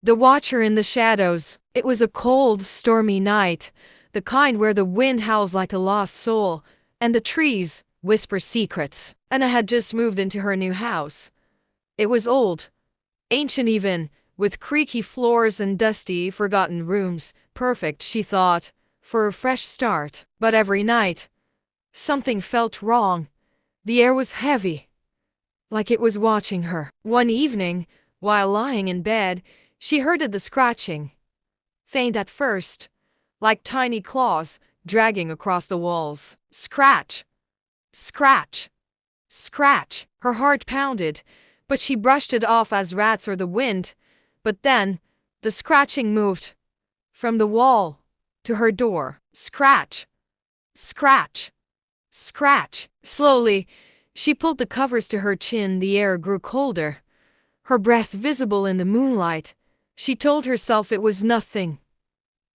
The Watcher in the Shadows. It was a cold, stormy night, the kind where the wind howls like a lost soul, and the trees whisper secrets. Anna had just moved into her new house. It was old, ancient even, with creaky floors and dusty, forgotten rooms. Perfect, she thought, for a fresh start. But every night, something felt wrong. The air was heavy, like it was watching her. One evening, while lying in bed, she heard the scratching. Faint at first, like tiny claws dragging across the walls. Scratch! Scratch! Scratch! Her heart pounded, but she brushed it off as rats or the wind. But then, the scratching moved. From the wall to her door. Scratch! Scratch! Scratch! Slowly, she pulled the covers to her chin. The air grew colder, her breath visible in the moonlight. She told herself it was nothing.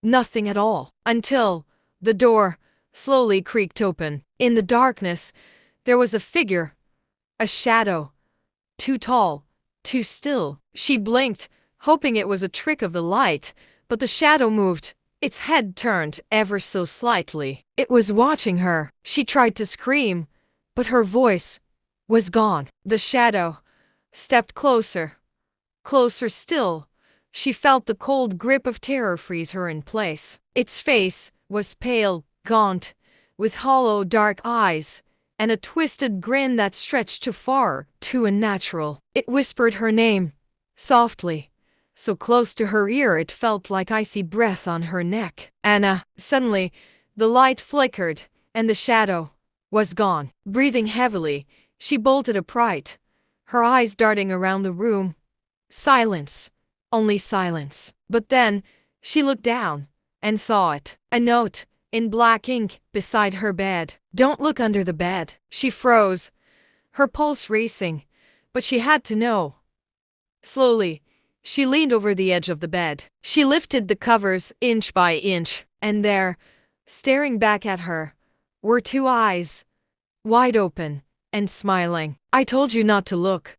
Nothing at all. Until the door slowly creaked open. In the darkness, there was a figure. A shadow. Too tall. Too still. She blinked, hoping it was a trick of the light, but the shadow moved. Its head turned ever so slightly. It was watching her. She tried to scream, but her voice was gone. The shadow stepped closer. Closer still. She felt the cold grip of terror freeze her in place. Its face was pale, gaunt, with hollow dark eyes, and a twisted grin that stretched too far, too unnatural. It whispered her name, softly, so close to her ear it felt like icy breath on her neck. Anna. Suddenly, the light flickered, and the shadow was gone. Breathing heavily, she bolted upright, her eyes darting around the room. Silence. Only silence. But then, she looked down and saw it. A note, in black ink, beside her bed. "Don't look under the bed." She froze, her pulse racing, but she had to know. Slowly, she leaned over the edge of the bed. She lifted the covers inch by inch, and there, staring back at her, were two eyes, wide open and smiling. "I told you not to look."